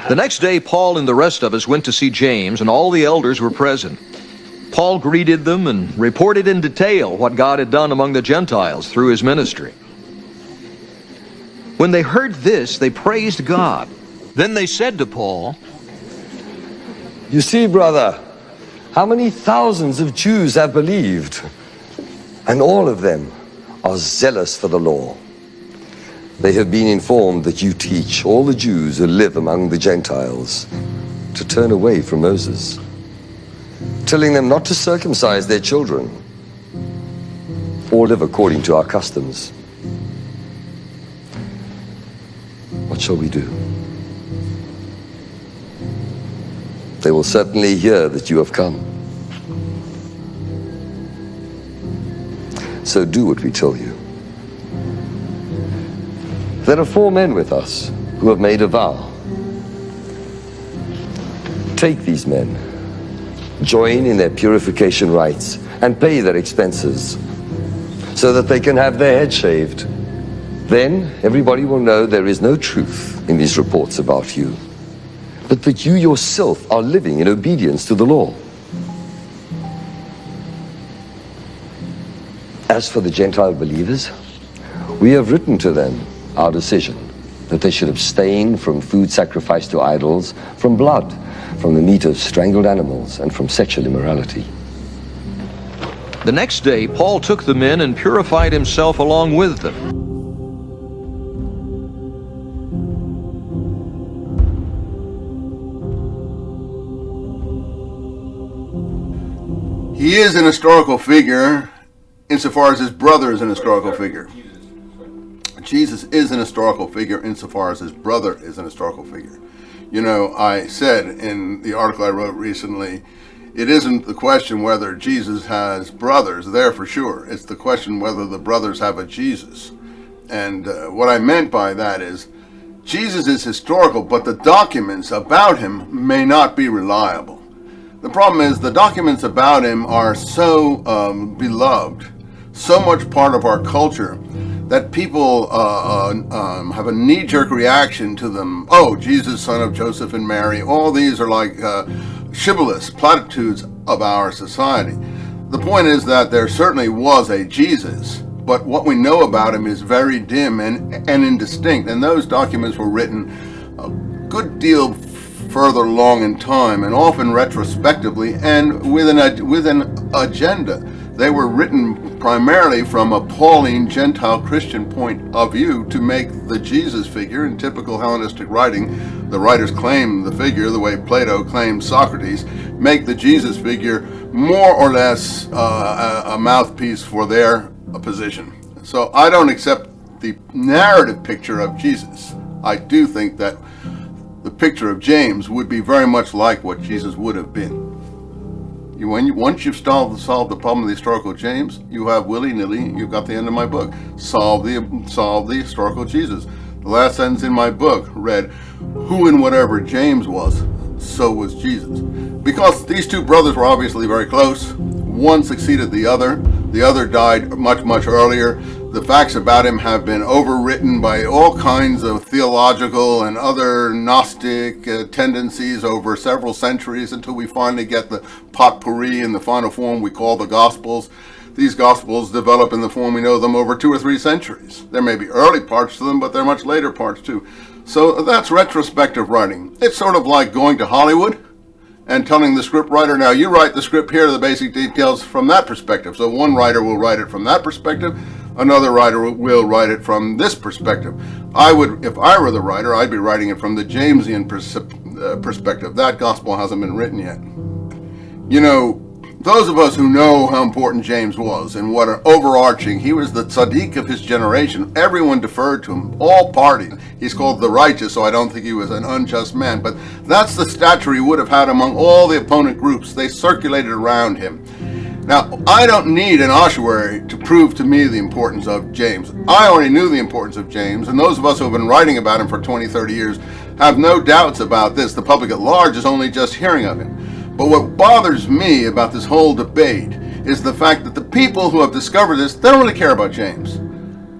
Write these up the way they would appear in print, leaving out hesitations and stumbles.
The next day, Paul and the rest of us went to see James, and all the elders were present. Paul greeted them and reported in detail what God had done among the Gentiles through his ministry. When they heard this, they praised God. Then they said to Paul, "You see, brother, how many thousands of Jews have believed, and all of them are zealous for the law. They have been informed that you teach all the Jews who live among the Gentiles to turn away from Moses, telling them not to circumcise their children or live according to our customs. What shall we do? They will certainly hear that you have come. So do what we tell you. There are 4 men with us who have made a vow. Take these men, join in their purification rites, and pay their expenses so that they can have their heads shaved. Then everybody will know there is no truth in these reports about you, but that you yourself are living in obedience to the law. As for the Gentile believers, we have written to them our decision that they should abstain from food sacrificed to idols, from blood, from the meat of strangled animals, and from sexual immorality." The next day, Paul took the men and purified himself along with them. He is an historical figure insofar as his brother is an historical figure. Jesus is an historical figure insofar as his brother is an historical figure. You know, I said in the article I wrote recently, it isn't the question whether Jesus has brothers, there for sure. It's the question whether the brothers have a Jesus. And what I meant by that is, Jesus is historical, but the documents about him may not be reliable. The problem is the documents about him are so beloved, so much part of our culture, that people have a knee-jerk reaction to them. Oh, Jesus, son of Joseph and Mary. All these are like shibboleths, platitudes of our society. The point is that there certainly was a Jesus, but what we know about him is very dim and indistinct. And those documents were written a good deal further along in time, and often retrospectively, and with an agenda. They were written primarily from a Pauline Gentile Christian point of view to make the Jesus figure, in typical Hellenistic writing, the writers claim the figure the way Plato claimed Socrates, make the Jesus figure more or less a mouthpiece for their position. So I don't accept the narrative picture of Jesus. I do think that the picture of James would be very much like what Jesus would have been. Once you've solved the problem of the historical James, you have willy-nilly, you've got the end of my book. Solve the historical Jesus. The last sentence in my book read, "Who and whatever James was, so was Jesus." Because these 2 brothers were obviously very close. One succeeded the other. The other died much, much earlier. The facts about him have been overwritten by all kinds of theological and other Gnostic tendencies over several centuries until we finally get the potpourri in the final form we call the Gospels. These Gospels develop in the form we know them over 2 or 3 centuries. There may be early parts to them, but there are much later parts too. So that's retrospective writing. It's sort of like going to Hollywood and telling the script writer, now you write the script, here are the basic details from that perspective. So one writer will write it from that perspective, another writer will write it from this perspective. If I were the writer, I'd be writing it from the Jamesian perspective. That gospel hasn't been written yet. You know, those of us who know how important James was and what an overarching, he was the tzaddik of his generation. Everyone deferred to him, all parties. He's called the righteous, so I don't think he was an unjust man. But that's the stature he would have had among all the opponent groups. They circulated around him. Now, I don't need an ossuary to prove to me the importance of James. I already knew the importance of James, and those of us who have been writing about him for 20, 30 years have no doubts about this. The public at large is only just hearing of him. But what bothers me about this whole debate is the fact that the people who have discovered this, they don't really care about James.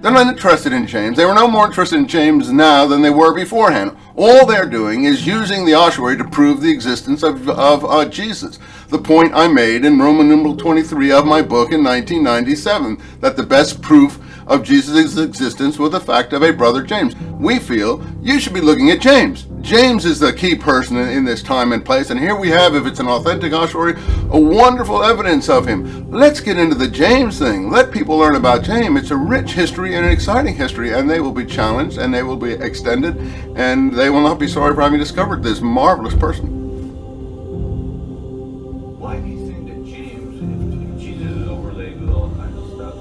They're not interested in James. They were no more interested in James now than they were beforehand. All they're doing is using the ossuary to prove the existence of Jesus. The point I made in Roman numeral 23 of my book in 1997, that the best proof of Jesus' existence was the fact of a brother James. We feel you should be looking at James. James is the key person in this time and place, and here we have, if it's an authentic ossuary, a wonderful evidence of him. Let's get into the James thing. Let people learn about James. It's a rich history and an exciting history, and they will be challenged, and they will be extended, and they will not be sorry for having discovered this marvelous person. Why do you think that James, if Jesus is overlaid with all kinds of stuff,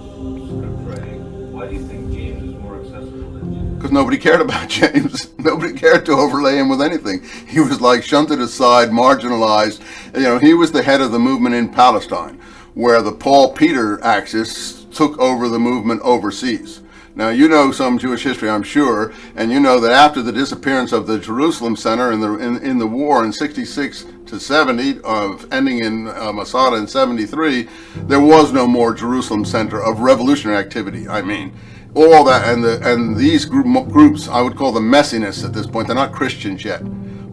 script writing, why do you think James is more accessible than Jesus? Because nobody cared about James. Nobody cared to overlay him with anything. He was like shunted aside, marginalized. You know, he was the head of the movement in Palestine, where the Paul-Peter axis took over the movement overseas. Now, you know some Jewish history, I'm sure, and you know that after the disappearance of the Jerusalem Center in the war in 66 to 70, ending in Masada in 73, there was no more Jerusalem Center of revolutionary activity. I mean, all that, and these groups, I would call them messianists at this point. They're not Christians yet.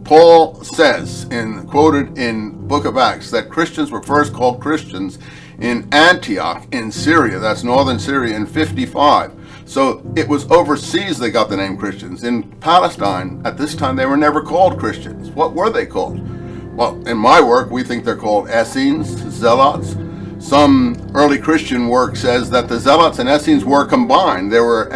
Paul says, quoted in Book of Acts, that Christians were first called Christians in Antioch in Syria. That's northern Syria in 55. So it was overseas they got the name Christians. In Palestine, at this time, they were never called Christians. What were they called? Well, in my work, we think they're called Essenes, Zealots. Some early Christian work says that the Zealots and Essenes were combined. There were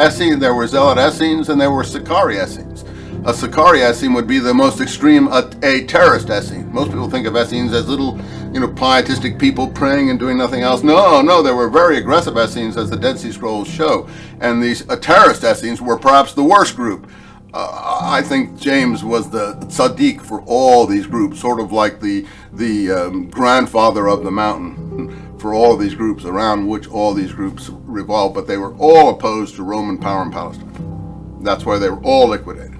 Zealot Essenes, and there were Sicarii Essenes. A Sicarii Essene would be the most extreme, a terrorist Essene. Most people think of Essenes as little, pietistic people praying and doing nothing else. No, they were very aggressive Essenes, as the Dead Sea Scrolls show. And these terrorist Essenes were perhaps the worst group. I think James was the tzaddik for all these groups, sort of like the grandfather of the mountain for all these groups, around which all these groups revolved, but they were all opposed to Roman power in Palestine. That's why they were all liquidated.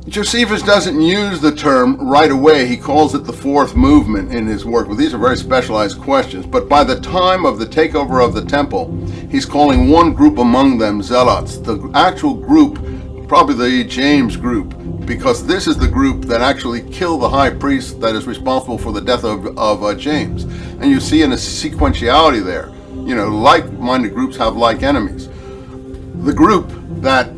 Josephus doesn't use the term right away. He calls it the fourth movement in his work. Well, these are very specialized questions, but by the time of the takeover of the temple, he's calling one group among them Zealots. The actual group, probably the James group, because this is the group that actually killed the high priest that is responsible for the death of James. And you see in a sequentiality there, like-minded groups have like enemies. The group that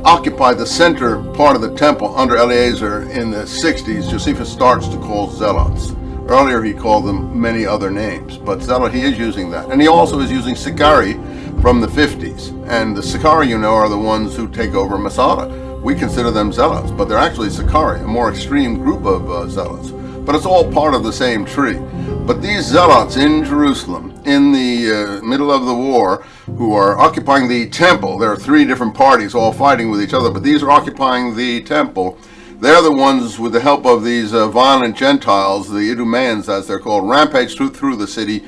occupied the center part of the temple under Eleazar in the 60s, Josephus starts to call Zealots. Earlier he called them many other names, but Zealot, he is using that. And he also is using Sicarii from the 50s. And the Sicarii, are the ones who take over Masada. We consider them Zealots, but they're actually Sicarii, a more extreme group of Zealots. But it's all part of the same tree. But these Zealots in Jerusalem, in the middle of the war, who are occupying the temple, there are three different parties all fighting with each other, but these are occupying the temple. They're the ones, with the help of these violent Gentiles, the Idumeans as they're called, rampage through the city,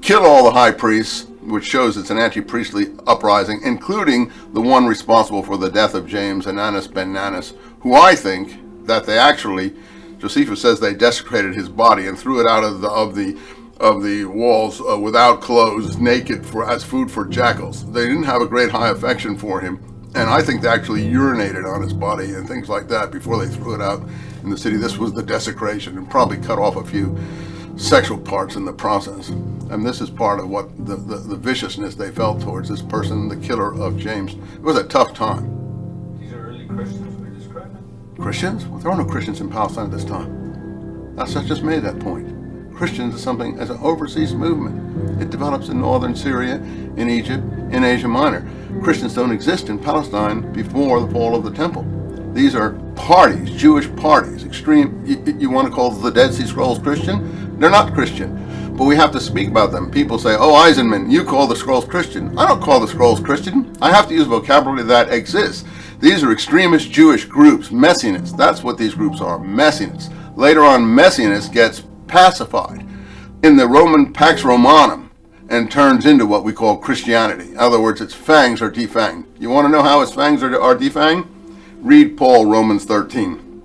kill all the high priests, which shows it's an anti-priestly uprising, including the one responsible for the death of James, Ananus ben Nanus, who I think that they actually, Josephus says they desecrated his body and threw it out of the walls without clothes, naked, as food for jackals. They didn't have a great high affection for him, and I think they actually urinated on his body and things like that before they threw it out in the city. This was the desecration, and probably cut off a few sexual parts in the process. And this is part of what the viciousness they felt towards this person, the killer of James. It was a tough time. These are early Christians we're describing? Christians? Well, there are no Christians in Palestine at this time. I just made that point. Christians is something as an overseas movement. It develops in northern Syria, in Egypt, in Asia Minor. Christians don't exist in Palestine before the fall of the temple. These are parties, Jewish parties, extreme. You want to call the Dead Sea Scrolls Christian? They're not Christian, but we have to speak about them. People say, oh, Eisenman, you call the Scrolls Christian. I don't call the Scrolls Christian. I have to use vocabulary that exists. These are extremist Jewish groups, messianists. That's what these groups are, messianists. Later on, messianist gets pacified in the Roman Pax Romanum and turns into what we call Christianity. In other words, its fangs are defanged. You want to know how its fangs are defanged? Read Paul, Romans 13.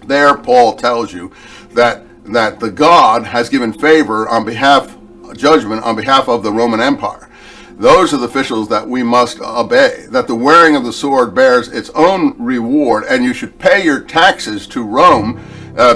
There, Paul tells you that the God has given favor on behalf, judgment on behalf of the Roman Empire. Those are the officials that we must obey, that the wearing of the sword bears its own reward, and you should pay your taxes to Rome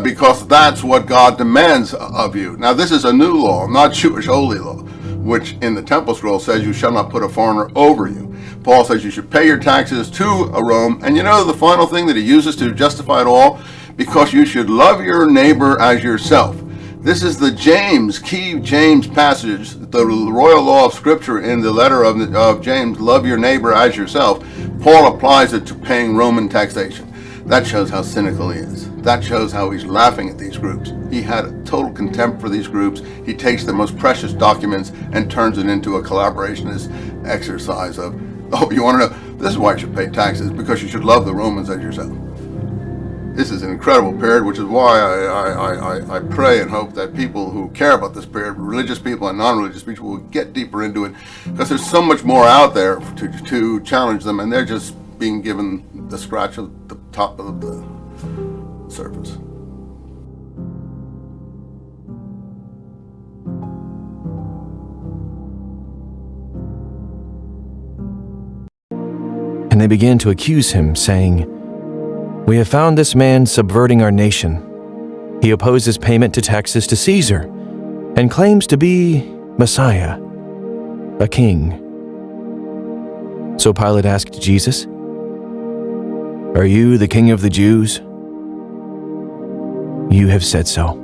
because that's what God demands of you. Now, this is a new law, not Jewish holy law, which in the temple scroll says you shall not put a foreigner over you. Paul says you should pay your taxes to Rome, and you know the final thing that he uses to justify it all? Because you should love your neighbor as yourself. This is the key James passage, the royal law of Scripture in the letter of James, love your neighbor as yourself. Paul applies it to paying Roman taxation. That shows how cynical he is. That shows how he's laughing at these groups. He had a total contempt for these groups. He takes the most precious documents and turns it into a collaborationist exercise of, oh, you want to know? This is why you should pay taxes, because you should love the Romans as yourself. This is an incredible period, which is why I pray and hope that people who care about this period, religious people and non-religious people, will get deeper into it, because there's so much more out there to challenge them, and they're just being given the scratch of the top of the surface. And they began to accuse him, saying, "We have found this man subverting our nation. He opposes payment to taxes to Caesar and claims to be Messiah, a king." So Pilate asked Jesus, "Are you the king of the Jews?" "You have said so."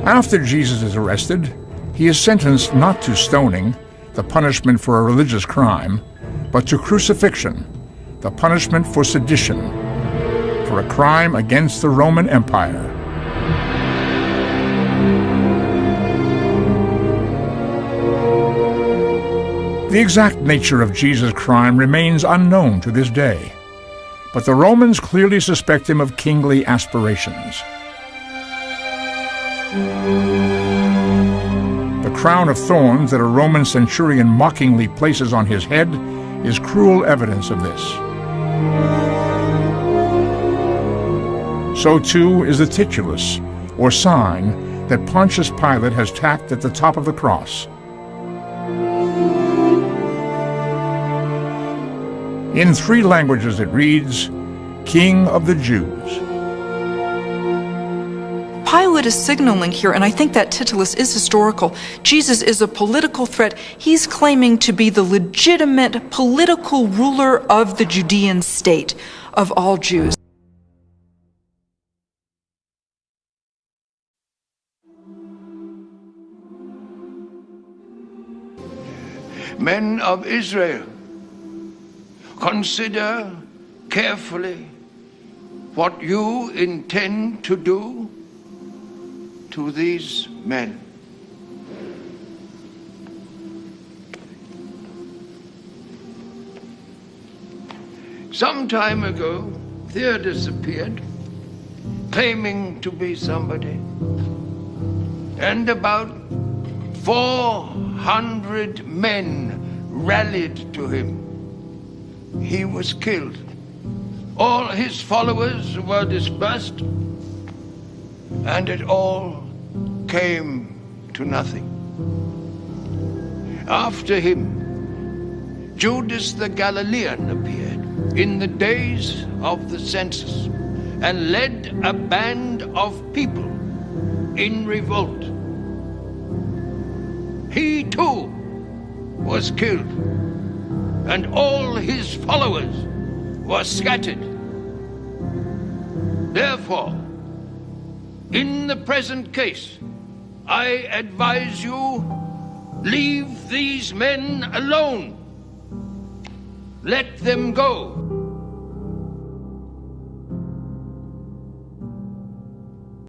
After Jesus is arrested, he is sentenced not to stoning, the punishment for a religious crime, but to crucifixion, the punishment for sedition, for a crime against the Roman Empire. The exact nature of Jesus' crime remains unknown to this day, but the Romans clearly suspect him of kingly aspirations. The crown of thorns that a Roman centurion mockingly places on his head is cruel evidence of this. So too is the titulus, or sign, that Pontius Pilate has tacked at the top of the cross. In 3 languages it reads, "King of the Jews." Pilate is signaling here, and I think that titulus is historical. Jesus is a political threat. He's claiming to be the legitimate political ruler of the Judean state, of all Jews. Men of Israel, consider carefully what you intend to do to these men. Some time ago, Theodos appeared, claiming to be somebody, and about 400 men rallied to him. He was killed. All his followers were dispersed, and it all came to nothing. After him, Judas the Galilean appeared in the days of the census and led a band of people in revolt. He too was killed, and all his followers were scattered. Therefore, in the present case, I advise you, leave these men alone. Let them go.